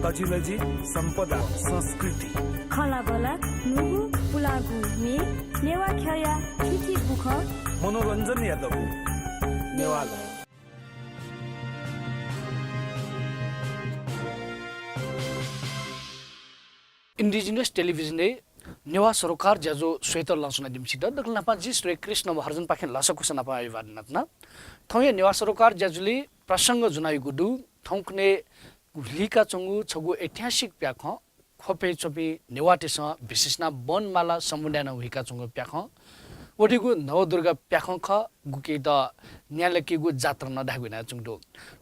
तजिलजी सम्पदा संस्कृति खला बला नुगु पुलागु मे नेवा खया खिची बुख मनोरञ्जन यादव नेवाला इंडिजिनस टेलिभिजन ने नेवा सरकार जजो स्वेतर लासुना दिमसित दखल नापा जी श्री कृष्ण महर्जन पाखे लासको सनापा आइवादनातना थौय नेवा सरकार जजुली प्रसंग जुनाइ गुडु थौकने लिका चंगु छगु ऐतिहासिक प्याख खोपे चोपी नेवाटेस विशेषना वनमाला समुदाय न हुइका चंगु प्याख ओडिगु नवदुर्गा प्याख ख गुके द न्यालकीगु जात्रा न धागुना चंगु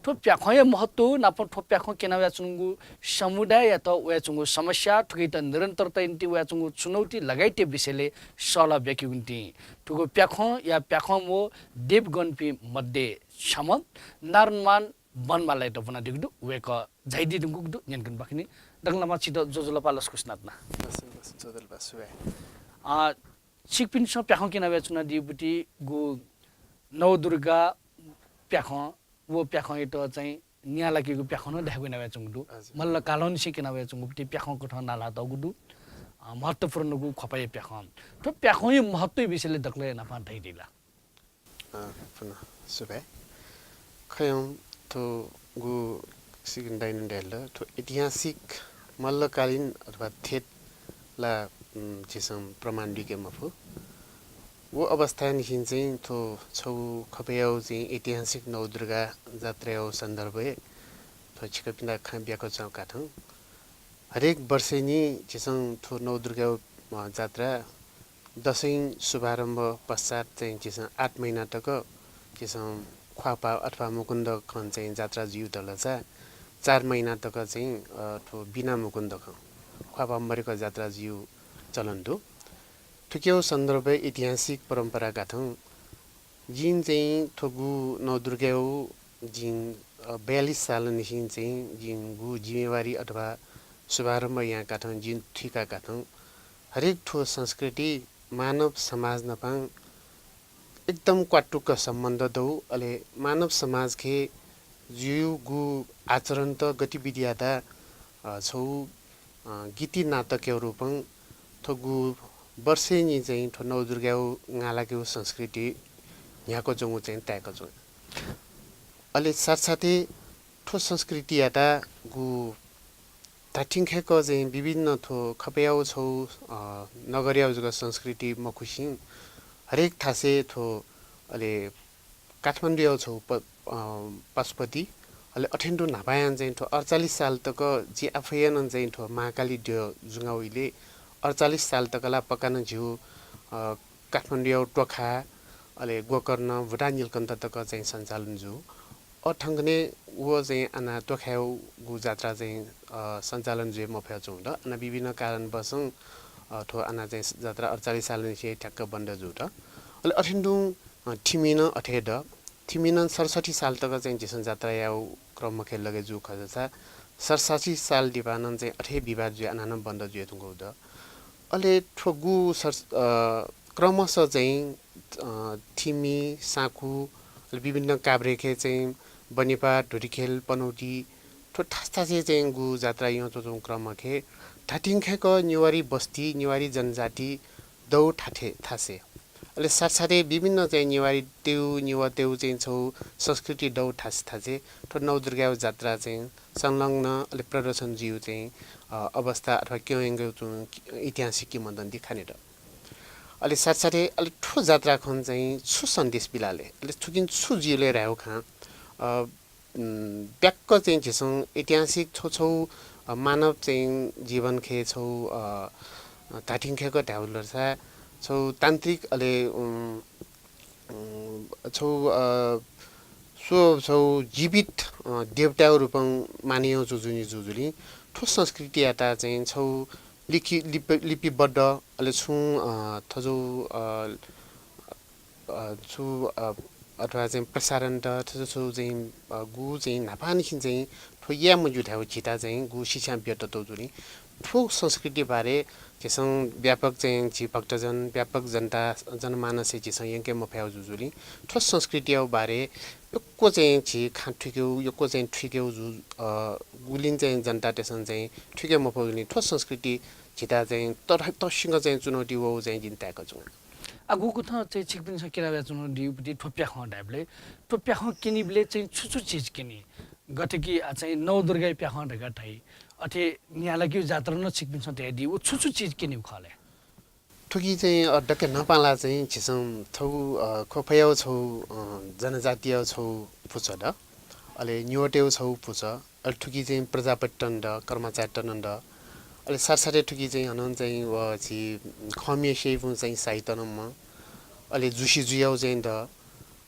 थो प्याखय महत्व नाप थो प्याख केनावा चंगु समुदाय या त वे चंगु समस्या ठुकै त निरन्तरता इन्ति वे चंगु चुनौती लगाइते विषयले सला व्यक्तिगुन्ति ठुगु प्याख या प्याख मो देवगणपी मध्ये छम नारमान वनमाला त बना दिगु वेक जाइदि दिगु न्यनकन बखनी दगलमा छिटो जोजोला पालस कुस्नातना बस जोजल बसवे सिकपिन स प्याख केनावा चुना दिबुटी गु नवदुर्गा प्याख वो प्याख एत चाहिँ न्यालाकीगु प्याख न धागुना वे चंगु मल्ल कालोन सिकेना वे चंगु टी प्याख को ठ नाला दगुदु महत्वपूर्ण गु खपाय प्याख तो प्याख य महत्व विषयले दक्ले नापा दैदिला पुनः सुबे खयम तो गु सिकिन डाइनडेल तो ऐतिहासिक मल्लकालीन अथवा थेट ला जिसम प्रमाण दिके मफु वो अवस्था निसिन चाहिँ तो छौ खपयाउ चाहिँ ऐतिहासिक नवदुर्गा जात्राको सन्दर्भे तो छिकपिना खाब्याको चौ काठौ हरेक वर्षे नि जिसं थो नवदुर्गा जात्रा दशैं शुभारम्भ पश्चात चाहिँ जिसं 8 महिना तक जिसं ख्वापा अथवा मुकुन्द खन चाहिँ जात्रा जिउ दलचा 4 महिना तक चाहिँ थो बिना मुकुन्द ख ख्वापा मरेको जात्रा जिउ चलन्तु ठुक्यो सन्दर्भ ऐतिहासिक परम्परा गाथौं जिन चाहिँ थोगु नवदुर्गाउ जिन 42 साल निसिन चाहिँ जिन गु जिम्मेवारी अथवा शुभारम्भ यहाँ गाथौं जिन ठिका गाथौं हरेक ठो संस्कृति मानव समाज नपाङ एकदम क्वाटुक सम्बन्ध दौ अले मानव समाज के जिउ गु आचरण त गतिविधि आदा छौ गीति नाटकको रूपं थोगु वर्षे नि चाहिँ थो नवदुर्गाउ गालाको संस्कृति यहाँको जंगु चाहिँ ताको छ अले साथसाथै थो संस्कृति आदा गु ताठिङखेको चाहिँ विभिन्न थो खपयाउ छौ नगरियाउ जग संस्कृति मखुसिङ हरेक थासे थो अले काठमाडौँ छौ पशुपति अले अठेन्डो नापायान चाहिँ थो 48 साल तक जी आफैन चाहिँ थो महाकाली ड्यो जुगाउले 48 साल तकला पकान झिउ काठमाडौँ टोखा अले गोकर्ण भुटान नीलकण्ठ तक चाहिँ सञ्चालन जु अठंगने वो चाहिँ आना टोखाउ गु जात्रा चाहिँ सञ्चालन जे मफ्या छु र अनि विभिन्न कारणवश थो आना चाहिँ जात्रा 48 साल निसे ठ्याक्क बन्द जु र अले अठेन्डु ठिमिन अठेड थिमिन 67 साल तक चाहिँ जिसन जात्रा याउ क्रम खेल लगे जु खजसा 67 साल दिवानन चाहिँ अठे विवाद जु आनान बन्द जु तुंगौ द अले ठोगु क्रमशः चाहिँ थिमी साकु विभिन्न काभ्रेखे चाहिँ बनेपा ढोरीखेल पनौटी ठो ठास्तासे चाहिँ गु जात्रा यो चोचौ क्रमखे ठाटिङखेको निवारी बस्ती निवारी जनजाति दौ ठाठे थासे अले साथसाथै विभिन्न चाहिँ निवारी निवा तेउ चाहिँ छौ संस्कृति दौ ठास थासे ठो नवदुर्गा जात्रा चाहिँ संलग्न अले प्रदर्शन जिउ चाहिँ अवस्था अथवा क्योंगो ऐतिहासिक किंवदन्ती खानेर अले साथसाथै अले ठो जात्रा खन चाहिँ छु सन्देश बिलाले अले ठुकिन छु जिउले रायो खा ब्याक्क चाहिँ झिसं ऐतिहासिक छौ मानव चाहिँ जीवन खे छौ ताठिङखेको ढाउलरसा छौ तान्त्रिक अले छौ सो छौ जीवित देवता रूपं मानियो जुजुनी जुजुली ठो संस्कृति आता चाहिँ छौ लिपिबद्ध अले छु थजौ छु अथवा चाहिँ प्रसारण त थजौ चाहिँ गु चाहिँ नापानिसिन चाहिँ ठो या मजु ठाउ छिटा चाहिँ गु शिक्षा व्यत त जुनी ठो संस्कृति बारे जिसं व्यापक चाहिँ जी भक्तजन व्यापक जनता जनमानस जिसं यंके मफ्याउ जुजुली ठो संस्कृतियो बारे योको चाहिँ जी खाठिक्यो योको चाहिँ ठिक्यो जु गुलिन चाहिँ जनता त्यसं चाहिँ ठिक्यो मफौनी ठो संस्कृति जिता चाहिँ तसिंग चाहिँ चुनौती वो चाहिँ जिन्ताको छु आगुको थ चाहिँ छिकपिन सकिरा बेचुन दिउपति ठोप्या ख डाबले ठोप्या ख किनिबले चाहिँ छुछु चीज किनि गठकी चाहिँ नौ दुर्गा प्या ख गठाई अथे न्यालकी जात्रा न छिकपिन छ त्यही उ छुछु चीज किनि खले ठुकी चाहिँ डक्के नपाला चाहिँ छिसं थौ खोफयाउ छौ जनजातीय छौ पुछ द अले न्योटेउ छौ पुछ अल ठुकी चाहिँ प्रजापट्टन द कर्मचारी टन द अले सारसारे ठुकी चाहिँ हनन चाहिँ व छि खमे शेफु चाहिँ साइतनमा अले जुसी जुयाउ चाहिँ द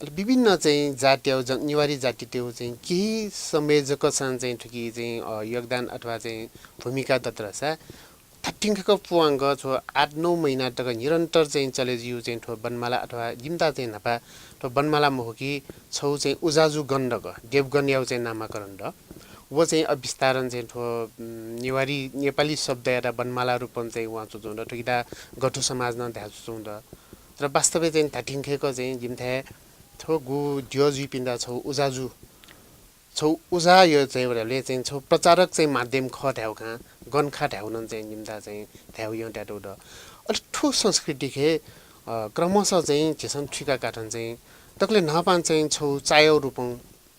अले विभिन्न चाहिँ जातीय निवारी जाति त्यो चाहिँ केही संयोजक छन् चाहिँ ठुकी चाहिँ योगदान अथवा चाहिँ भूमिका दत्रसा ठट्टिङको पुवाङ्ग छो 8-9 महिना तक निरन्तर चाहिँ चलेजिउ चाहिँ ठो बनमाला अथवा जिम्ता चाहिँ नपा ठो बनमाला मोहकी छौ चाहिँ उजाजु गण्डक देवगन्याउ चाहिँ नामाकरण द वो चाहिँ विस्तारण चाहिँ ठो निवारी नेपाली शब्द एउटा बनमाला रूपन चाहिँ उहाँ चुचुन्द ठुकिता गठु समाज न ध्या चुचुन्द र वास्तवै चाहिँ ठट्टिङको चाहिँ जिम्थे थो गु दियोजु पिन्दा छौ उजाजु छौ उजा यो चाहिँ वरले चाहिँ छौ प्रचारक चाहिँ माध्यम ख ठ्याउ खा गन खा ठ्याउन चाहिँ जिम्दा चाहिँ ठ्याउ यो ट्याटो द अलि ठो संस्कृति खे क्रमशः चाहिँ जेसन ठिका काटन चाहिँ तकले नपान चाहिँ छौ चायो रूपं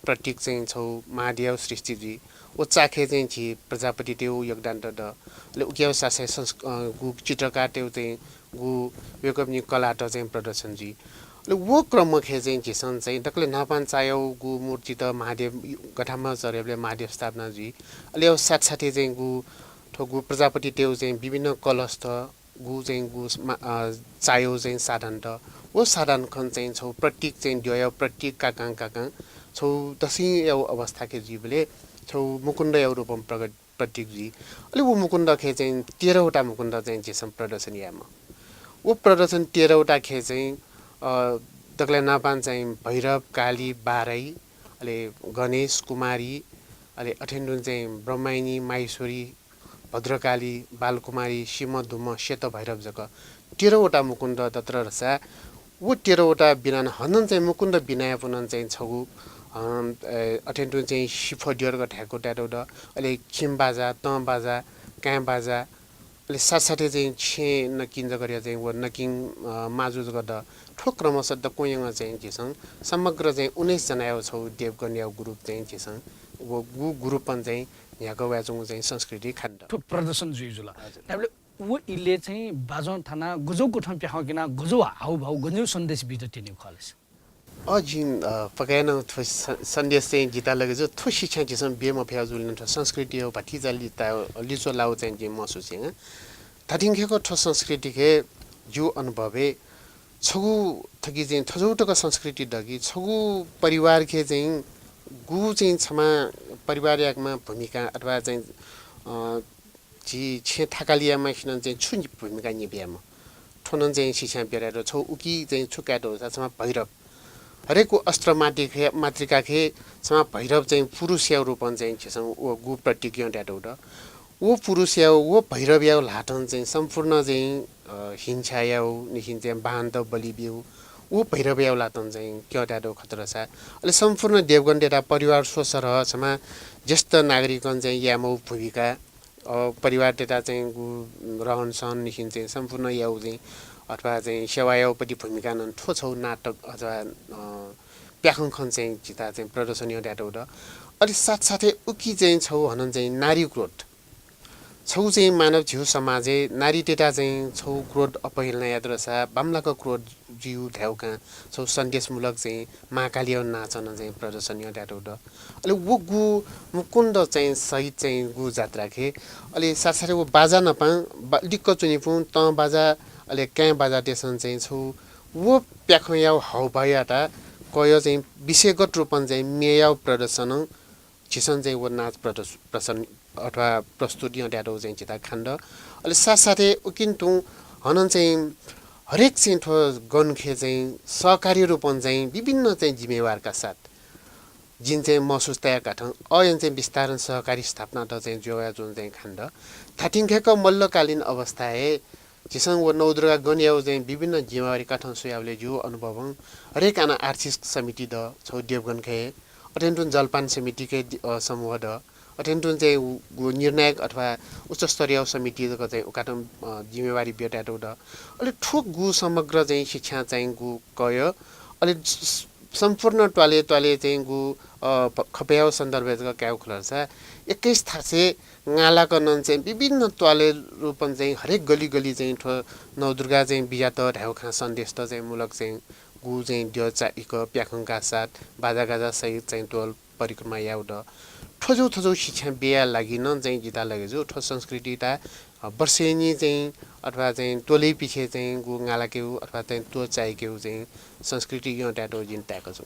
प्रतीक चाहिँ छौ महादेव सृष्टिजी ओ चाखे चाहिँ छि प्रजापति त्यो योगदान द ले उक्याउ सासे गु चित्रकार त्यो चाहिँ गु वेकअपनि कला त चाहिँ प्रदर्शन जी ले वो क्रम खे चाहिँ झिसन चाहिँ तकले नपान चायो गु मूर्ति त महादेव गठामा चरेबले महादेव स्थापना जी अहिले अब साथसाथै चाहिँ गु ठोगु प्रजापति त्यो चाहिँ विभिन्न कलश त गु चाहिँ गु चायो चाहिँ साधन त वो साधन खन चाहिँ छौ प्रतीक चाहिँ द्वय प्रतीक काकाङ छौ दसी यो अवस्था के जीवले छौ मुकुन्द यो रूपम प्रगट प्रतीक जी अहिले वो मुकुन्द खे चाहिँ 13 वटा मुकुन्द चाहिँ जेसम प्रदर्शन यामा वो प्रदर्शन 13 वटा खे चाहिँ तकले नापान चाहिँ भैरव काली बारै अले गणेश कुमारी अले अठेन्डुन चाहिँ ब्रह्माइनी माहेश्वरी भद्रकाली बालकुमारी सिमधुम सेत भैरव जग 13 वटा मुकुन्द तत्र रसा वो 13 वटा बिनान हनन चाहिँ मुकुन्द बिनाय पुनन चाहिँ छगु अठेन्डुन चाहिँ सिफडियर गठ्याको ट्याटो द अले खिम बाजा त बाजा का बाजा अले साथसाथै चाहिँ छे नकिन्छ गरे चाहिँ व नकिङ माजुज गर्दा ठोक क्रमशः द कोयङ चाहिँ जेसँग समग्र चाहिँ 19 जना यो छौ देवकन्या ग्रुप चाहिँ जेसँग वो गु ग्रुपन चाहिँ यहाँको वाचुङ चाहिँ संस्कृति खण्ड ठो प्रदर्शन जुइजुला तबले वो इले चाहिँ बाजन थाना गुजो गुठन प्याह किना गुजो हाउ भाउ गुजो सन्देश बित तिनी खलेस अजिन पकाएन सन्देश चाहिँ जिता लगे जो थो शिक्षा जेसँग बेम फ्या जुलिन संस्कृति हो भाटी जलिता लिसो लाउ चाहिँ जे महसुसिङ थाटिङखेको ठो संस्कृति के जो अनुभवे छगु थकी चाहिँ थजौटको संस्कृति दगी छगु परिवार के चाहिँ गु चाहिँ क्षमा परिवार एकमा भूमिका अथवा चाहिँ जी छे थाकालियामा खिन चाहिँ छु भूमिका निभ्यामा ठोनन चाहिँ शिक्षा बेरेर छौ उकी चाहिँ छुकाटो छमा भैरव हरेको अस्त्र मातृका खे छमा भैरव चाहिँ पुरुष या रूपन चाहिँ छसँग ओ गु प्रतिज्ञा ट्याटो द वो पुरुष या वो भैरव या लाटन चाहिँ सम्पूर्ण चाहिँ हिंसा या निखिन चाहिँ बान्त बलिबिउ वो भैरव या लाटन चाहिँ क्यो ट्याटो खतरा छ अहिले सम्पूर्ण देवगन डेटा परिवार सोसर छमा ज्येष्ठ नागरिकन चाहिँ यामौ भूमिका परिवार डेटा चाहिँ गु रहन सहन निखिन चाहिँ सम्पूर्ण याउ चाहिँ अथवा चाहिँ सेवायापट्टि भूमिका नन ठो छौ नाटक अथवा प्याखङ खन चाहिँ जिता चाहिँ प्रदर्शनी ट्याटो द अलि साथसाथै उकी चाहिँ छौ हनन चाहिँ नारी क्रोध छौ चाहिँ मानव झिउ समाजे नारी टेटा चाहिँ छौ क्रोध अपहेलना याद्रसा बाम्लाको क्रोध जिउ ढ्याउका छौ सन्देशमूलक चाहिँ महाकाली नाचन चाहिँ प्रदर्शनी ट्याटो द अलि वो गु मुकुन्द चाहिँ सहित चाहिँ गु जात्रा खे अलि साथसाथै वो बाजा नपा लिक्क चुनिपु त बाजा अले कहाँ बाजा टेसन चाहिँ छु वो प्याखयाउ हौ भयाटा कयो चाहिँ विषयगत रूपन चाहिँ मेयाउ प्रदर्शन छिसन चाहिँ वो नाच प्रदर्शन अथवा प्रस्तुति ट्याटो चाहिँ चिता खण्ड अहिले साथसाथै उकिन्तु हनन चाहिँ हरेक चाहिँ ठो गनखे चाहिँ सहकारी रूपन चाहिँ विभिन्न चाहिँ जिम्मेवारका साथ जिन चाहिँ महसुस तया काठं अयन चाहिँ विस्तारण सहकारी स्थापना त चाहिँ जोया जुन चाहिँ खण्ड थाटिङखेक मल्लकालीन अवस्थाए जिसँग वो नौदुर्गा गनियाउ चाहिँ विभिन्न जिम्मेवारी काठं सुयावले जो अनुभव हरेक आना आर्थिक समिति द छौ देवगन खे अटेन्टुन जलपान समिति के समूह द अटेन्टुन चाहिँ निर्णायक अथवा उच्च स्तरीय समितिको चाहिँ उकाटम जिम्मेवारी बेटाटो द अलि ठोक गु समग्र चाहिँ शिक्षा चाहिँ गु कयो अलि सम्पूर्ण टोले चाहिँ गु खप्याउ सन्दर्भका क्याउ खुलर्छ 21 थासे गालाको नन चाहिँ विभिन्न टोले रूपन चाहिँ हरेक गली गली चाहिँ ठो नवदुर्गा चाहिँ बियात ढाउ खा सन्देश त चाहिँ मूलक चाहिँ गु चाहिँ त्यो चाहिको प्याखङका साथ बाजागाजा सहित चाहिँ टोल परिक्रमा याउड ठोजो शिक्षा बिया लागि न चाहिँ जिता लगेजु ठो संस्कृति ता वर्षेनी चाहिँ अथवा चाहिँ टोलै पिछे चाहिँ गु गालाकेउ अथवा चाहिँ तो चाहिकेउ चाहिँ संस्कृति यो ट्याटो जिन ट्याको छ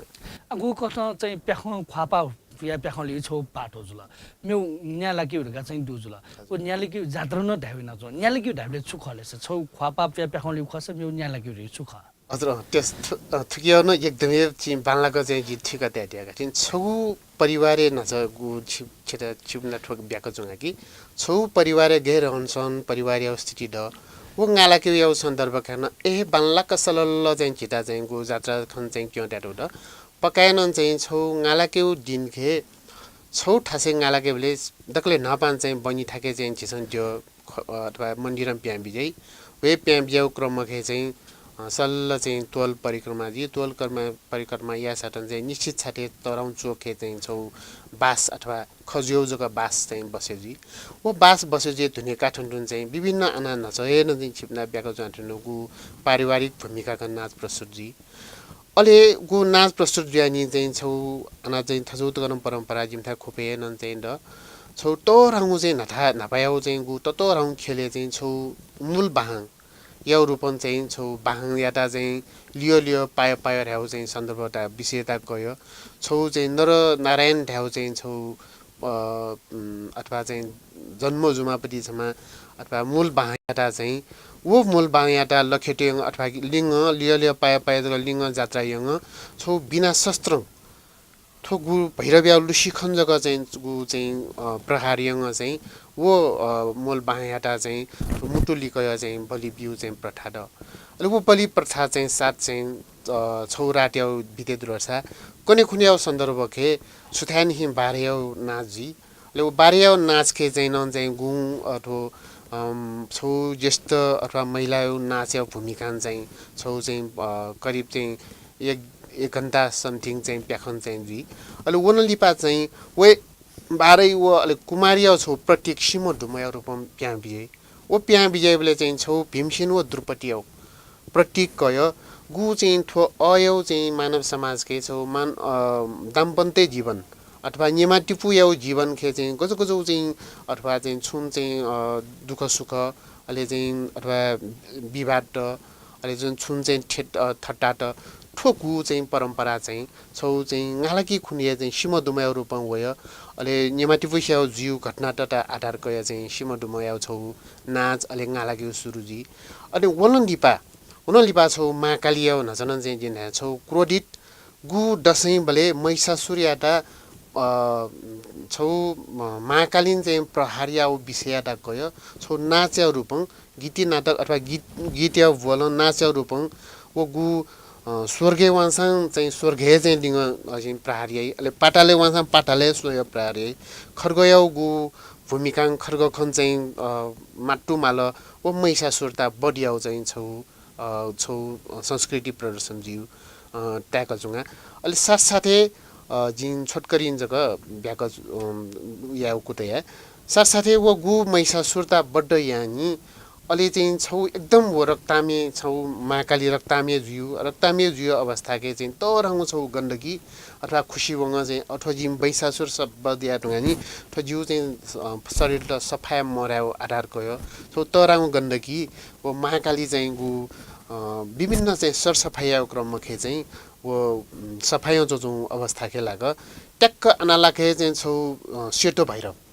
गु कथा चाहिँ प्याखङ ख्वापा या प्याखङले छौ पाटो जुल मेउ न्याला के हुर्का चाहिँ दु जुल ओ न्याले के जात्रा न ढाबिन जो न्याले के ढाबले छुखले छौ ख्वापा प्याखङले खस मेउ न्याला के छुख हजुर त्यस थुकियो न एकदमै चाहिँ बाङ्लाको चाहिँ गीत ठिका त्याटिएका थिइन् छौ परिवारे नछ गु छिटा छिप्ना ठोक ब्याको जुङा कि छौ परिवारे गएर हुन्छन् परिवारीय स्थिति द वो गालाके यो सन्दर्भ खान बाङ्लाका सलल्ल चाहिँ छिटा चाहिँ गु जात्रा खन चाहिँ क्यों ट्याटो द पकाएन चाहिँ छौ गालाके दिन खे छौ ठासे गालाके बेले दक्ले नपान चाहिँ बनी थाके चाहिँ छिसन त्यो अथवा मन्दिरम प्याम बिजै वे प्याम बिजाउ क्रम खे चाहिँ सल्ल चाहिँ टोल परिक्रमा जी टोल परिक्रमा या साटन चाहिँ निश्चित छाटे तराउ चोखे चाहिँ छौ बास अथवा खज्यौ जग्गा बास चाहिँ बसेजी वो बास बसेजी धुने काठमाडौँ चाहिँ विभिन्न आना नचेन चाहिँ छिप्ना ब्याको जाँटनु गु पारिवारिक भूमिकाका नाच प्रस्तुत जी अले गु नाच प्रस्तुत ज्यानी चाहिँ छौ आना चाहिँ थजौत गरम परम्परा जिम्था खोपे नन चाहिँ द छौ तो राउ चाहिँ नथा नपायाउ चाहिँ गु तो राउ खेले चाहिँ छौ मूल बाहङ यो रूपन चाहिँ छौ बाहङ याता चाहिँ लियो पायो ढ्याउ चाहिँ सन्दर्भता विषयता गयो छौ चाहिँ नर नारायण ढ्याउ चाहिँ छौ अथवा चाहिँ जन्म जुमापति छमा अथवा मूल बाहङ याता चाहिँ वो मूल बाहङ याता लखेट्यङ अथवा लिङ्ग लियो पायो लिङ्ग जात्रा यङ छौ बिना शस्त्र थो गु भैरव्या लुसी खञ्जको चाहिँ गु चाहिँ प्रहारियङ चाहिँ वो मूल बाहयाटा चाहिँ मुटुलिकय चाहिँ बलि बिउ चाहिँ प्रथा द अहिले वो बलि प्रथा चाहिँ साथ चाहिँ छौराट्याउ बिते दुर्सा कुनै खुन्याउ सन्दर्भ खे सुथान हिम बारेयाउ नाचजी अहिले वो बारेयाउ नाच खे चाहिँ न चाहिँ गु अथवा छौ ज्येष्ठ अथवा महिला नाच्याउ भूमिका चाहिँ छौ चाहिँ करिब चाहिँ एक घन्टा समथिङ चाहिँ प्याखन चाहिँ जी अहिले वनलिपा चाहिँ वे बारै वो अलिक कुमारिया छौ प्रत्येक सिमो ढुमया रूपम प्याँ बिजे वो प्याँ बिजेले चाहिँ छौ भीमसेन व द्रुपदी हो प्रतीक कयो गु चाहिँ ठो अयौ चाहिँ मानव समाज के छौ दाम्पत्य जीवन अथवा निमाटिपु यौ जीवन खे चाहिँ गजो चाहिँ अथवा चाहिँ छुन चाहिँ दुःख सुख अहिले चाहिँ अथवा विवाद अहिले जुन छुन चाहिँ थट्टा ठोकु चाहिँ परम्परा चाहिँ छौ चाहिँ गालाकी खुनिया चाहिँ सिमदुमय रूपम वय अहिले निमाटिपु स्याउ जीव घटना तथा आधार कया चाहिँ सिमदुमय छौ नाच अहिले गालाकी सुरुजी अनि वनलिपा छौ महाकालिया नजन चाहिँ जिन छौ क्रोडित गु दसैँ बले महिषासुरयाटा छौ महाकालीन चाहिँ प्रहारिया विषयटा गयो छौ नाच्या रूपं गीती नाटक अथवा गीत्या बोल नाच्या रूपं वो गु स्वर्गे वांसाङ चाहिँ स्वर्गे चाहिँ लिङ चाहिँ प्रहारियै अहिले पाटाले वांसाङ पाटाले सोय प्रहारियै खर्गयाउ गु भूमिका खर्ग खन चाहिँ माटु माल वो महिषासुरता बडियाउ चाहिँ छौ संस्कृति प्रदर्शन जीव ट्याक जुङा अहिले साथसाथै जिन छोटकरिन जग्गा ब्याक या कुतया साथसाथै वो गु महिषासुरता बड्ड यानी अलि चाहिँ छौ एकदम वो रक्तामे छौ महाकाली रक्तामे जुयो अवस्था के चाहिँ तरहङ छौ गण्डकी अथवा खुसी वङ चाहिँ अथवा जिम महिषासुर सब दिया ढुङ्गानी अथवा जिउ चाहिँ शरीर त सफाया मर्याउ आधार गयो छौ तरहङ गण्डकी वो महाकाली चाहिँ गु विभिन्न चाहिँ सरसफाइया क्रममा खे चाहिँ वो सफाइयो जो अवस्था के लाग ट्याक्क अनालाखे चाहिँ छौ सेतो भैरव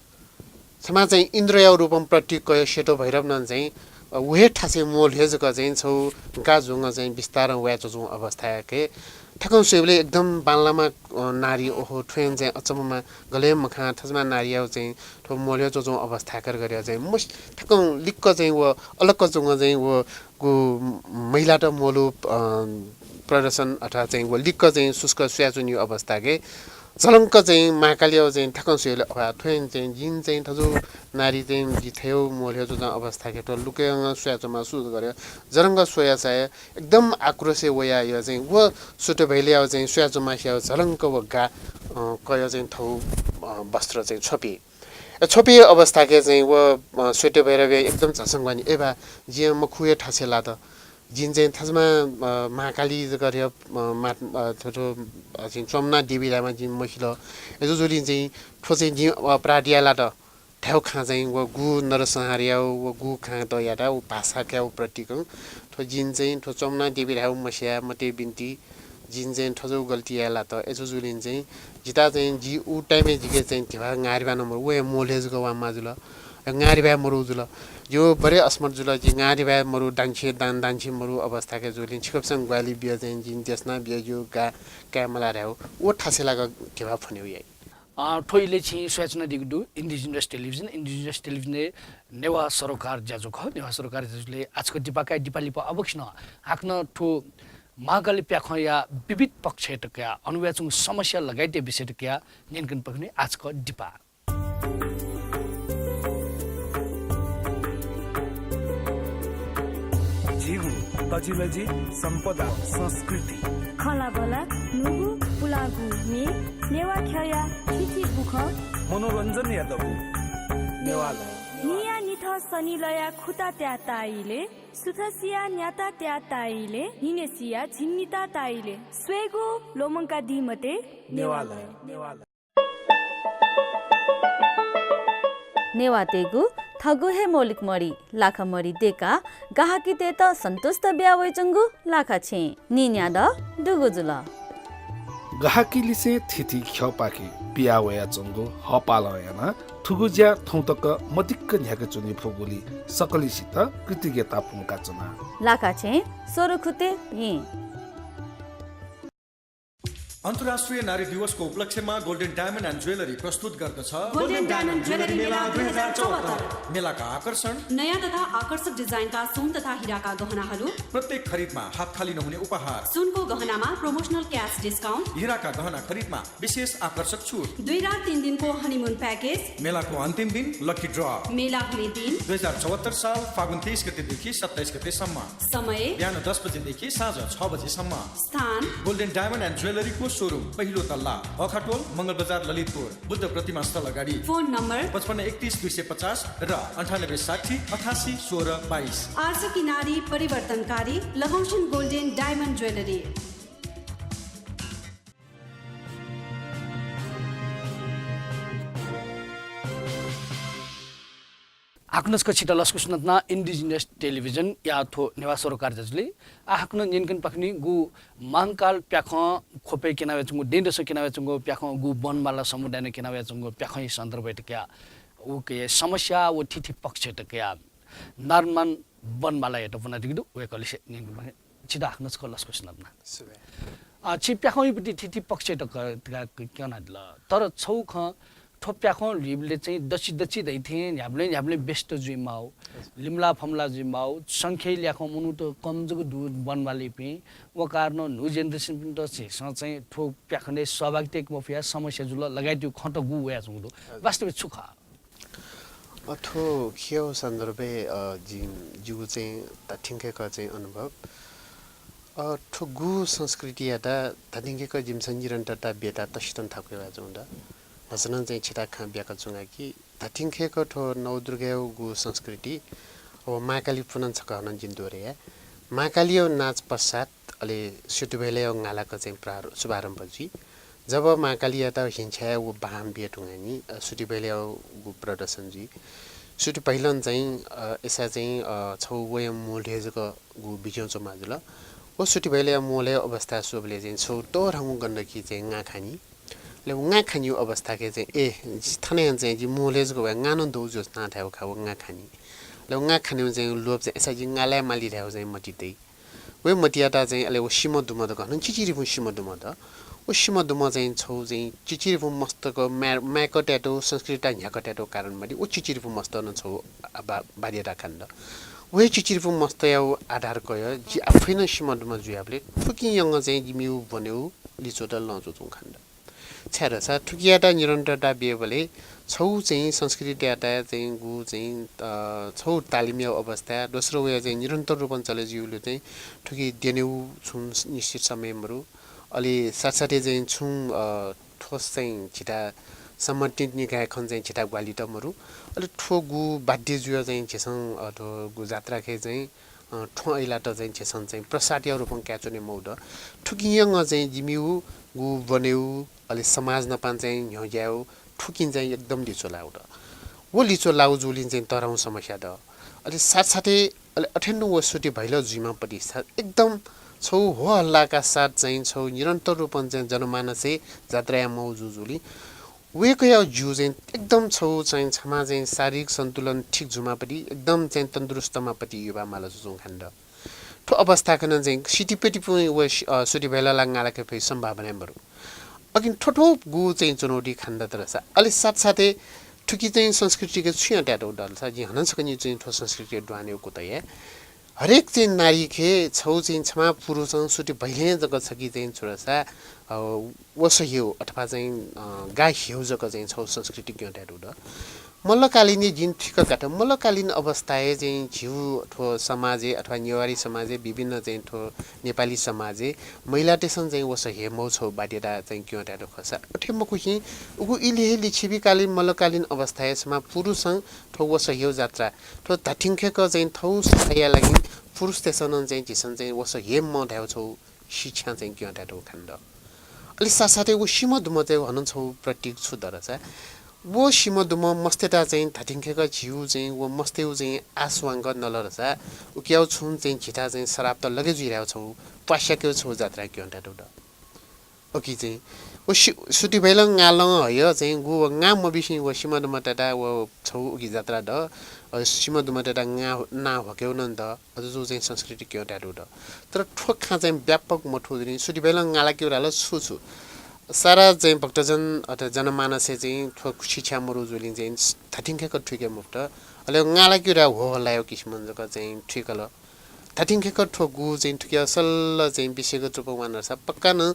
समा चाहिँ इन्द्रया रूपम प्रतीक कयो सेतो भैरव नन चाहिँ उहे ठासे मोल हेजको चाहिँ छौ गाजुङ चाहिँ विस्तार व्या जो अवस्था के ठकन सेबले एकदम बाल्लामा नारी ओहो ट्रेन चाहिँ अचम्ममा गले मखा थजमा नारियाउ चाहिँ थो मोल्यो जो अवस्था कर गरे चाहिँ मस ठकन लिक्क चाहिँ व अलग जोंग चाहिँ व गु महिला त मोलु प्रदर्शन अथवा चाहिँ व लिक्क चाहिँ सुस्क स्याजुनी अवस्था के झलङ्क चाहिँ महाकालियो चाहिँ ठकन सेबले अथवा ट्रेन चाहिँ जिन चाहिँ थजो नारी चाहिँ जिथ्यो मोल्यो जो अवस्था के त लुकेङ स्याजुमा सुज गर्यो जरङ्ग सोया चाहिँ एकदम आक्रोशे वया यो चाहिँ व सुटे भइले चाहिँ स्याजुमा स्या झलङ्क वगा कयो चाहिँ थौ वस्त्र चाहिँ छोपी अवस्था के चाहिँ व सुटे भएर एकदम झसङ्गनी एबा जे म खुए ठसेला त जिन चाहिँ थजमा महाकाली गर्यो थोरो चाहिँ चम्ना देवीलामा जिन महिला एजो जोली चाहिँ ठो चाहिँ जि प्राडियाला त ठ्याउ खा चाहिँ व गु नरसंहार्याउ व गु खा त याडा उ भाषा क्याउ प्रतीक थो जिन चाहिँ थो चम्ना देवीलाउ मस्या मते बिन्ती जिन चाहिँ ठजौ गल्ती याला त एजो जोलिन चाहिँ जिता चाहिँ जी उ टाइमे जिके चाहिँ थिवा गारीबा नम्बर वे मोलेज गवा माजुल गारीबा मरु जुल यो बरे अस्मत जुल जी गारीबा मरु डांछे दान्छे मरु अवस्था के जोलिन छिकपसंग ग्वाली बिया चाहिँ जिन त्यसना बिया यो गा क्यामला रह्यो ओ ठासेला थिवा फन्यो याइ ठोइले छि सूचना दिगु इन्डिजिनस टेलिभिजन नेवा सरोकार ज्याजो ख नेवा सरोकार ज्याजुले आजको दिपाका दिपाली प अवक्ष न हाक्न ठो महाकाली प्याख या विविध पक्ष टक्या अनुव्याचुङ समस्या लगाइते विषय टक्या नियन्त्रण पक्ने आजको दिपा झिगु तजिलजी सम्पदा संस्कृति खलाबला नुगु पुलागु मे नेवा खया ठिठी बुख मनोरञ्जन यादव नेवाला निया निथ सनिलया खुता त्या ताइले सुथसिया न्याता त्या ताइले निनेसिया झिन्निता ताइले स्वेगु लोमंका दिमते नेवाला नेवातेगु थगु हे मौलिक मरी लाखा मरी देका गाहकी ते त सन्तुष्ट ब्यावैचंगु लाखा छे निन्या द दुगुजुला गाहकी लिसे थिथि ख्यपाकी पियावया चंगो हपालयाना ठुगुज्या थौतक मतिक्क न्याक चुनि फुगुली सकलिसित कृतज्ञता पुमका चना लाखा छे सोरुखुते हि अन्तर्राष्ट्रिय नारी दिवसको उपलक्ष्यमा गोल्डन डायमन्ड एन्ड ज्वेलरी प्रस्तुत गर्दछ गोल्डन डायमन्ड ज्वेलरी मेला 2074। मेलाका आकर्षण नयाँ तथा आकर्षक डिजाइनका सुन तथा हीराका गहनाहरू, प्रत्येक खरिदमा हात खाली नहुने उपहार, सुनको गहनामा प्रोमोसनल क्याश डिस्काउन्ट, हीराका गहना खरिदमा विशेष आकर्षक छुट, 2 रात 3 दिनको हनीमुन प्याकेज। मेलाको अन्तिम दिन लकी ड्र। मेला हुने दिन 2074 साल फागुन 23 गतेदेखि 27 गतेसम्म। समय बिहान 10 बजेदेखि साँझ 6 बजेसम्म। स्थान गोल्डन डायमन्ड एन्ड ज्वेलरीको शोरूम पहिलो तल्ला, अखाटोल, मंगल बजार, ललितपुर, बुद्ध प्रतिमा स्थल अगाडि। फोन नम्बर 5531 250 र 9860 88 16 22। आज की नारी परिवर्तनकारी लगाउँछन् गोल्डन डायमन्ड ज्वेलरी। आक्नसको छिटा लस्कु सुनतना इन्डिजिनस टेलिभिजन या थो नेवा सरोकार जजले आक्न नियन्कन पखनी गु मांगकाल प्याख खोपे किनावे चंगु डेन्डस किनावे चंगु प्याख गु बनमाला समुदाय ने किनावे चंगु प्याख सन्दर्भ टक्या उ के समस्या व ठिठी पक्ष टक्या नर्मन बनमाला हेट पुना दिगु वे कलिसे नियन्कन छिटा आक्नसको लस्कु सुनतना छि प्याख इपति ठिठी पक्ष टक्या क्याना दिल तर छौख ठोप्याखो लिबले चाहिँ दछि दैथे ह्याब्ले बेस्ट जुइमाउ लिमला फमला जुइमाउ संख्या ल्याखो मुनु त कमजोग दूध बनवाले पे व कारण नु जेनरेसन पनि त चाहिँ ठोप्याखने स्वाभाविक मफिया समस्या जुल लगाइदियो खट गु वया जुंदो वास्तविक सुख अथो खियो सन्दर्भे जिउ चाहिँ तठिंकेको चाहिँ अनुभव ठगु संस्कृति यादा तठिंकेको जिम संजिरन्टता बेता तसितन थाक्यो जुंदा हसन चाहिँ छिटा खा ब्याका जुंगा कि तठिंकेको ठो नौदुर्गेउ गु संस्कृति ओ महाकाली पुनन छ कहन जिन्दोरे महाकालीयो नाच पश्चात अले सुटुबेले गालाको चाहिँ शुभारम्भ जी जब महाकाली याता हिंछा उ बाम बेटुङानी सुटुबेले गु प्रदर्शन जी सुटु पहिलन चाहिँ एसा चाहिँ छौ वे मोलेजको गु बिजो छ माजुल ओ सुटुबेले मोले अवस्था सोबले चाहिँ छौ तो रंगु गण्डकी चाहिँ गा खानी ले गा खानी अवस्था के चाहिँ ए थने चाहिँ जी मोलेजको गानो दौ जोस ना थाउ खाउ गा खानी ले गा खानी चाहिँ लोभ चाहिँ एसा जी गाला माली थाउ चाहिँ मटिदै 왜 머디야다 चाहिँ 알레 오시모 두모도 가는 지지리분 시모 두모도 오시모 두모 चाहिँ छौ चाहिँ चिचिरिफु मस्तको म्याकटेटो संस्कृत न्याकटेटो कारण मरि ओ चिचिरिफु मस्त न छौ बारिया खण्ड वे चिचिरिफु मस्त याउ आधार कयो जि आफैन सिमो दुमो जुयाबले ठुकी यंग चाहिँ जिमिउ बन्यौ लिचोटल नजो जुङ खण्ड छ्यारसा ठुकियाटा निरन्तरता बिएबले छौ चाहिँ संस्कृति याता चाहिँ गु चाहिँ छौ तालिमिया अवस्था दोस्रो वे चाहिँ निरन्तर रूपमा चले जिउले चाहिँ ठुकी देनेउ छुन निश्चित समयहरु अलि साथसाथै चाहिँ छुङ ठोस चाहिँ छिटा समर्थित निकाय खन चाहिँ छिटा ग्वालिटमहरु अलि ठोगु बाध्य जुया चाहिँ छेसङ अथवा गु जात्रा खे चाहिँ ठो इलाट चाहिँ छेसङ चाहिँ प्रसादीय रूपमा क्याचोने मौड ठुकियङ चाहिँ जिमिउ गु बनेउ अलि समाज नपान चाहिँ ह्याउ ठुकिन चाहिँ एकदम लिचो लाउड वो लिचो लाउ जुलिन चाहिँ तराउ समस्या द अलि साथसाथै अलि अठेन्नु वसुटी भैलो जुइमा पटि एकदम छौ हो हल्लाका साथ चाहिँ छौ निरन्तर रूपमा चाहिँ जनमानसे जात्रा मौजुजुली वेको या जु चाहिँ एकदम छौ चाहिँ क्षमा चाहिँ शारीरिक सन्तुलन ठीक जुमापट्टि एकदम चाहिँ तन्दुरुस्तमापट्टि युवा माला जुजुङ खण्ड ठो अवस्था कन चाहिँ सिटीपेटी पनि व सुटी भेला लाङालाके फै सम्भावनाहरु अघि ठोठो गु चाहिँ चुनौती खण्ड तरसा अलि साथसाथै ठुकी चाहिँ संस्कृतिको छुयाटाटो डल्छ जि हनन सकनि चाहिँ ठो संस्कृति ड्वाने कोतय हरेक चाहिँ नारी खे छौ चाहिँ क्षमा पुरुष सुटी भइले जग छ कि चाहिँ छोरासा वसहियो अथवा चाहिँ गाई हिउ जग चाहिँ छौ संस्कृति क्योटाटो ड मल्लकालीन जिन ठिक काट मल्लकालीन अवस्थाए चाहिँ झिउ ठो समाजे अथवा नेवारी समाजे विभिन्न चाहिँ ठो नेपाली समाजे महिला टेसन चाहिँ वस हेमौ छौ बाटेटा चाहिँ क्योटाटो खसा ठेमको हि उगु इले लिछिबिकालीन मल्लकालीन अवस्थाए समा पुरुषसँग ठो वस हेउ जात्रा ठो ताठिङखेको चाहिँ थौ सहाय लागि पुरुष टेसन चाहिँ जिसन चाहिँ वस हेम म ढ्याउ छौ शिक्षा चाहिँ क्योटाटो खण्ड अलि साथसाथै उ सिमदुम चाहिँ हन छौ प्रतीक छु दरसा वो सिमदुम मस्तेटा चाहिँ थाटिङखेका झिउ चाहिँ वो मस्तेउ चाहिँ आसवाङ नलरसा उक्याउ छुन चाहिँ छिटा चाहिँ शराब त लगे जुइराउ छौ पास्याक्यो छौ जात्रा क्योटाटो ड ओकी चाहिँ ओ सुटी भैलङ गालङ हय चाहिँ गु गा मबिसि वो सिमदुम टाटा वो छौ उकी जात्रा ड सिमदुम टाटा गा ना हक्यौ न त अझ जो चाहिँ संस्कृति क्योटाटो ड तर ठोक्खा चाहिँ व्यापक मठुदिन सुटी भैलङ गाला क्योराल छु सारा चाहिँ भक्तजन अथवा जनमानसे चाहिँ ठोक शिक्षा मरु जुलिन चाहिँ थाटिङखेको ठिकै मुफ्त अले गाला क्युरा हो हलायो किसिम जक चाहिँ ठिकल थाटिङखेको ठोगु चाहिँ ठिकै असल चाहिँ विषयगत रूपमा मानर छ पक्का न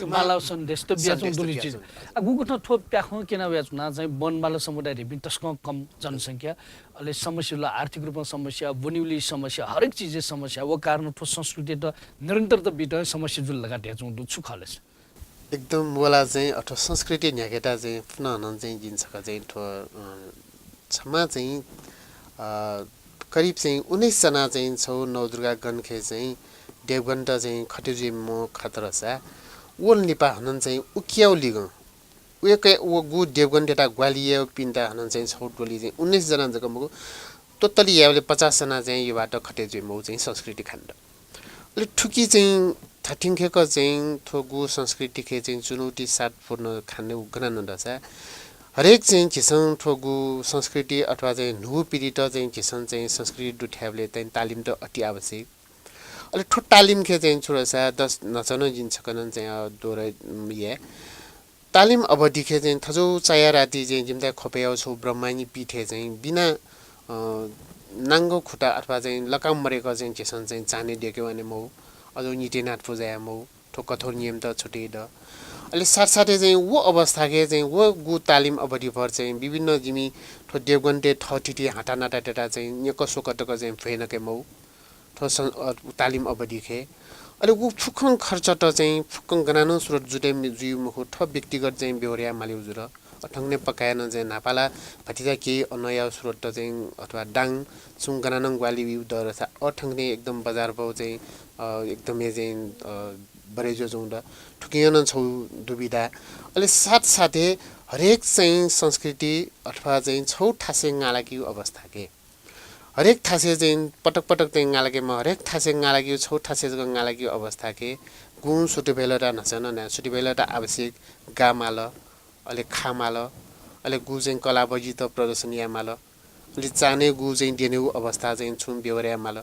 मालाउ सन्देश त बियाजु दुली चीज गुगु त ठोप प्याखौ किन ब्याज न चाहिँ बनमाला समुदाय रिबिन तस्क कम जनसंख्या अले समस्या आर्थिक रूपमा समस्या बुनिउली समस्या हरेक चीज समस्या वो कारण ठो संस्कृति त निरन्तर त बिट समस्या जुल लगा ढ्याचौ दुछु खलेस एकदम बोला चाहिँ अथवा संस्कृति न्याकेटा चाहिँ पुनः हनन चाहिँ जिन्सका चाहिँ ठो क्षमा चाहिँ करिब चाहिँ 19 जना चाहिँ छौ नवदुर्गा गणखे चाहिँ देवगण्ड चाहिँ खटेजी म खतरसा ओल निपा हनन चाहिँ उक्याउ लिग उके वो गु देवगण्ड डेटा ग्वालिया पिन्टा हनन चाहिँ छौ टोली चाहिँ 19 जना जक मगु टोटली यावले 50 जना चाहिँ योबाट खटेजी म चाहिँ संस्कृति खण्ड ले ठुकी चाहिँ थाटिङखेको चाहिँ थोगु संस्कृति खे चाहिँ चुनौती साथ पूर्ण खाने उग्रन नदसा हरेक चाहिँ छिसङ थोगु संस्कृति अथवा चाहिँ नु पीडित चाहिँ छिसङ चाहिँ संस्कृति दुठ्यावले चाहिँ तालिम त अति आवश्यक अले ठो तालिम खे चाहिँ छोरासा 10 नचन जिन सकन चाहिँ दोरे ये तालिम अवधि खे चाहिँ थजौ चाया राति चाहिँ जिमदा खपेयाउ छौ ब्रह्मानी पीठे चाहिँ बिना नाङ्गो खुटा अथवा चाहिँ लकाम मरेको चाहिँ छिसङ चाहिँ चाने देख्यो भने मौ अझ निटेनाथ पूजा मौ ठो कठोर नियम त छुटे द अहिले साथसाथै चाहिँ वो अवस्था के चाहिँ वो गु तालिम अवधि भर चाहिँ विभिन्न जिमी ठो देवगण्डे ठटिटी हाटा नाटा टेटा चाहिँ नेको सोकटक चाहिँ फेनके मौ ठो तालिम अवधि खे अहिले गु फुकङ खर्च त चाहिँ फुकङ गनानो स्रोत जुटे जुयु मुखु ठो व्यक्तिगत चाहिँ बेहोरिया मालिउ जुर अठङ्ने पकाएन चाहिँ नापाला भतिजा के अनया स्रोत त चाहिँ अथवा डाङ सुङ गनानङ ग्वाली बिउ दरसा अठङ्ने एकदम बजार भाउ चाहिँ एकदमै चाहिँ बरेजो जाउँदा ठुकियन छौ दुविधा अहिले साथसाथै हरेक चाहिँ संस्कृति अथवा चाहिँ छौ ठासे गालाकी अवस्था के हरेक ठासे चाहिँ पटक पटक चाहिँ गालाकेमा हरेक ठासे गालाकी छौ ठासे गालाकी अवस्था के गुण सुटे बेलटा नचन न सुटे बेलटा आवश्यक गामाल अहिले खामाल अहिले गु चाहिँ कला बजी त प्रदर्शन यामाल ले चाने गु चाहिँ दिने अवस्था चाहिँ छुम बेवरे माल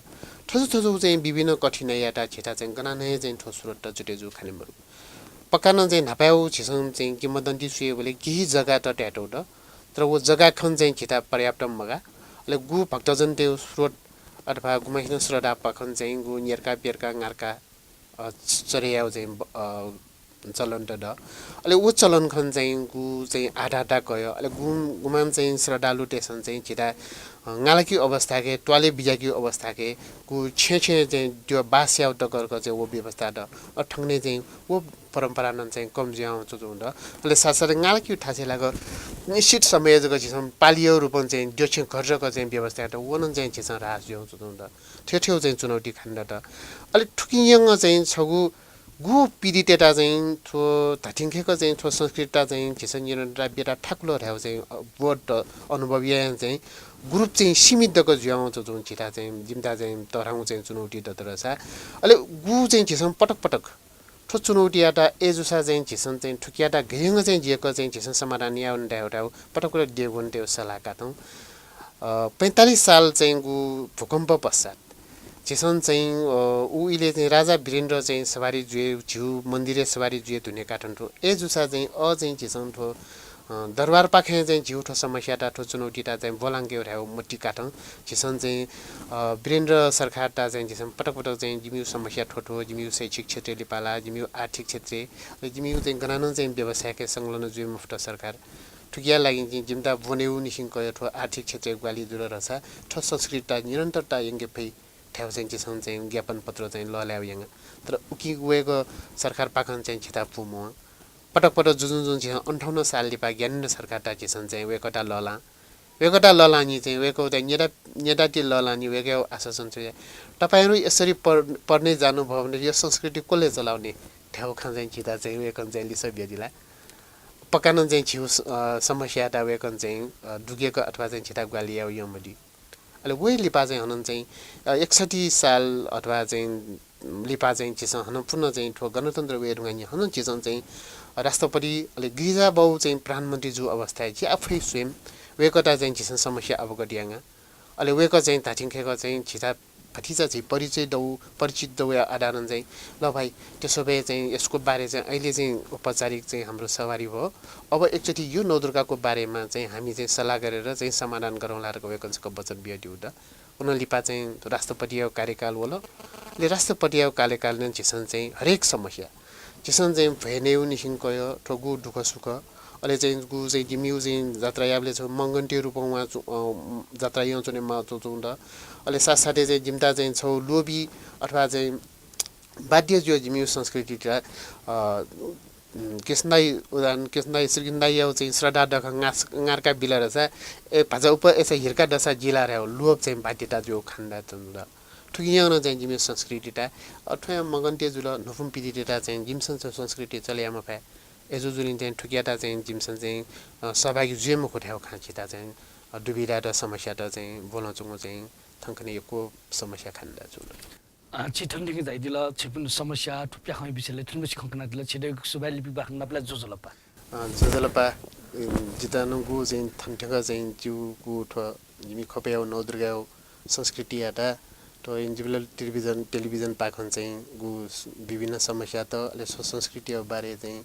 ठसु चाहिँ विभिन्न कठिनाइयाटा छिटा चाहिँ गनाने चाहिँ ठोसुरट जुटेजु खानेमरु पकान चाहिँ नपाउ छिसम चाहिँ किमदन्ती सुए बोले केही जग्गा त ट्याटो द तर वो जग्गा खन चाहिँ छिटा पर्याप्त मगा ले गु भक्तजन त्यो स्रोत अथवा गुमाहिन स्रोत पखन चाहिँ गु निरका पेरका ngaरका चरेयाउ चाहिँ चलन त द अले उ चलन खन चाहिँ गु चाहिँ आधा गयो अले गुमान चाहिँ श्रद्धालु टेसन चाहिँ छिटा ngaलाकी अवस्था के टोले बिजाकी अवस्था के गु छे चाहिँ त्यो बास्याउ त गरको चाहिँ वो व्यवस्था द अठंगने चाहिँ वो परम्परा नन चाहिँ कम ज्याउ छ जुन द अले साथसाथै ngaलाकी ठासे लाग निश्चित समय जको चाहिँ पालियो रूपन चाहिँ त्यो चाहिँ खर्चको चाहिँ व्यवस्था त वनन चाहिँ छिसा राज ज्याउ छ जुन द ठेठेउ चाहिँ चुनौती खण्ड त अले ठुकियङ चाहिँ छगु गु पीडितेटा चाहिँ थो धाटिङखेको चाहिँ थो संस्कृतता चाहिँ छिसन निरन्तर बेटा ठाकुलो रह्यो चाहिँ बोर्ड अनुभव यहाँ चाहिँ ग्रुप चाहिँ सीमितको ज्याउँछ जुन छिटा चाहिँ जिम्ता चाहिँ तराउ चाहिँ चुनौती दतरसा अले गु चाहिँ छिसन पटक पटक ठो चुनौतीयाटा एजुसा चाहिँ छिसन चाहिँ ठुकियाटा घेङ चाहिँ जिएको चाहिँ छिसन समाधान या उन्टा एउटा पटक पटक देगुन त्यो सलाहका थौ 45 साल चाहिँ गु भूकम्प पश्चात छिसन चाहिँ उइले चाहिँ राजा वीरेन्द्र चाहिँ सवारी जुए झिउ मन्दिरे सवारी जुए धुने काठन्ठो एजुसा चाहिँ चाहिँ छिसन ठो दरबार पाखे चाहिँ झिउठो समस्याटा ठो चुनौतीटा चाहिँ बोलाङ्गे उठायो मट्टी काठं छिसन चाहिँ वीरेन्द्र सरकारटा चाहिँ छिसन पटक पटक चाहिँ जिम्यू समस्या ठोठो जिम्यू शैक्षिक क्षेत्रले पाला जिम्यू आर्थिक क्षेत्र जिम्यू चाहिँ गनान चाहिँ व्यवसायकै संलग्न जुए मुफ्त सरकार ठुकिया लागि चाहिँ जिम्ता बनेउ निसिङको ठो आर्थिक क्षेत्र ग्वाली जुर रहछ ठो संस्कृतता निरन्तरता यङ्गे फै ठ्याउ चाहिँ छिसन चाहिँ ज्ञापन पत्र चाहिँ लल्याउ यङ तर उकि गएको सरकार पाखन चाहिँ छिता पुमो पटक पटक जुन चाहिँ 58 साल लिपा ज्ञानेन्द्र सरकारटा छिसन चाहिँ वेकटा ललानी चाहिँ वेको चाहिँ नेडाटी ललानी वेको आशासन छ तपाईहरु यसरी पढ्ने जानुभयो भने यो संस्कृति कसले चलाउने ठ्याउ खान चाहिँ छिता चाहिँ वेकन चाहिँ लिस बेदिला पकान चाहिँ छिउ समस्याटा वेकन चाहिँ डुगेको अथवा चाहिँ छिता ग्वालिया यमडी अहिले वही लिपा चाहिँ हनन चाहिँ 61 साल अथवा चाहिँ लिपा चाहिँ छिसन हन पुनः चाहिँ ठो गणतन्त्र वे ढुङ्गानी हन छिसन चाहिँ राष्ट्रपति अहिले गिरिजा बाउ चाहिँ प्रधानमन्त्री जो अवस्था चाहिँ आफै स्वयं वेकटा चाहिँ छिसन समस्या अवगतियाङ अहिले वेक चाहिँ धाटिङखेको चाहिँ छिटा फटिचा चाहिँ परिचित दौ आधारण चाहिँ ल भाइ त्यसो भए चाहिँ यसको बारे चाहिँ अहिले चाहिँ औपचारिक चाहिँ हाम्रो सवारी भयो अब एकचोटि यो नवदुर्गाको बारेमा चाहिँ हामी चाहिँ सल्लाह गरेर चाहिँ समाधान गरौँलाको वेकन्सको वचन बियटी हुँदा उन लिपा चाहिँ राष्ट्रपतिय कार्यकाल होला ले राष्ट्रपतिय कार्यकाल नै छिसन चाहिँ हरेक समस्या छिसन चाहिँ भेनेउ निसिङ कयो ठगु दुख सुख अहिले चाहिँ गु चाहिँ जिम्यू चाहिँ जात्रा याबले छ मङ्गन्टी रूपमा जात्रा यो चुने मा चुचुन्दा अहिले साथसाथै चाहिँ जिम्ता चाहिँ छौ लोभी अथवा चाहिँ बाध्य जो जिम्यू संस्कृति कृष्णलाई उदाहरण कृष्णलाई श्रीकृष्णलाई यो चाहिँ श्रद्धा डख ngaरका बिला रहेछ ए भाजा उप यसै हिरका दशा जिला रह्यो लोभ चाहिँ बाध्यता जो खण्डा चन्द्र ठुकियाउन चाहिँ जिम्यू संस्कृतिटा अथवा मगन्टे जुल नफुम पिदिटा चाहिँ जिमसन संस्कृति चल्यामा पाए एजुजुलिन चाहिँ ठुकियाटा चाहिँ जिमसन चाहिँ सहभागी जुएम खोट्याउ खाँचिता चाहिँ दुविधा र समस्या त चाहिँ बोलाउँछौँ चाहिँ थङ्कने यो समस्या खान्दा छु छिटन्दिके जाइदिला छिपुन समस्या ठुप्या खाइ बिसेले थुनबेसी खङ्कना दिला छिडे सुबाइली बिबाख नपला जोजलपा जितानु गु चाहिँ थन्ठेका चाहिँ जिउ गु ठ जिमी खप्याउ नौदुर्गाउ संस्कृति आटा तो इन्जिबल टेलिभिजन पाखन चाहिँ गु विभिन्न समस्या त ले संस्कृति बारे चाहिँ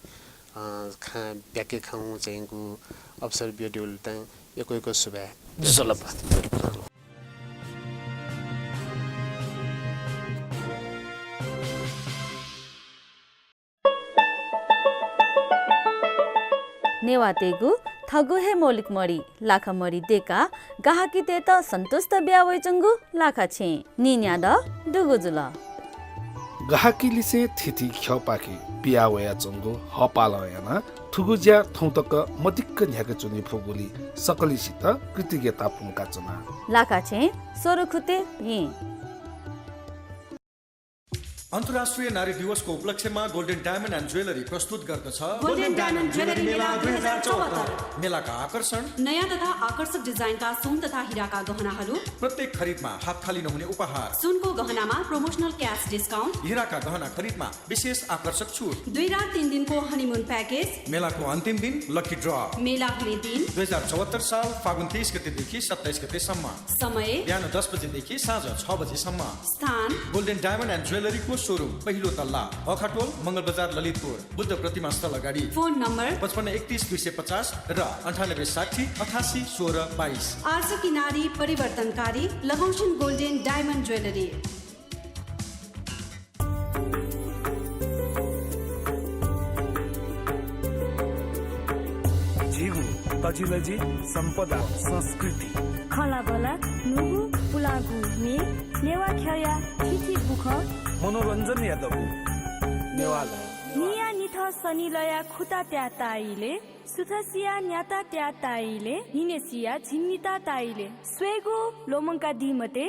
खा प्याके खाउँ चाहिँ गु अवसर ब्युटिफुल चाहिँ एको सुबा जोजलपा नेवातेगु थगुहे मौलिक मरी लाखा मरी देका गाहाकी ते त सन्तुष्ट ब्यावै चंगु लाखा छे निन्या द दुगुजुल गाहाकी लिसे थिथि ख्यपाकी पियावया चंगु हपालयाना थुगुज्या थौतक मदिक्क न्याके चुनि फुगुली सकलिसित कृतज्ञता पुंका चना लाखा छे सोरुखुते हि अन्तर्राष्ट्रिय नारी दिवसको उपलक्ष्यमा गोल्डन डायमन्ड एन्ड ज्वेलरी प्रस्तुत गर्दछ गोल्डन डायमन्ड ज्वेलरी मेला 2074। मेलाका आकर्षण, नयाँ तथा आकर्षक डिजाइनका सुन तथा हिराका गहनाहरू, प्रत्येक खरिदमा हात खाली नहुने उपहार, सुनको गहनामा प्रोमोसनल क्याश डिस्काउन्ट, हिराका गहना खरिदमा विशेष आकर्षक छुट, 2 रात 3 दिनको हनीमुन प्याकेज। मेलाको अन्तिम दिन लकी ड्र। मेला हुने दिन 2074 साल फागुन 23 गतेदेखि 27 गतेसम्म, समय बिहान 10 बजेदेखि साँझ 6 बजेसम्म। स्थान गोल्डन डायमन्ड एन्ड ज्वेलरीको शोरूम पहिलो तल्ला, अखाटोल, मंगल बजार, ललितपुर, बुद्ध प्रतिमा स्थल अगाडि। फोन नम्बर 5531 250 र 9860 88 16 22। आर्स किनारी परिवर्तनकारी लगाउँछन् गोल्डन डायमन्ड ज्वेलरी। झिगु तजिलजी सम्पदा संस्कृति खलाबला नुगु पुलागु मे नेवा ख्या थिथि बुख मनोरञ्जन यादव नेवाला निया निथ सनिलया खुता त्या ताइले सुथसिया न्याता त्या ताइले हिनेसिया झिन्निता ताइले स्वेगु लोमङ्का दिमते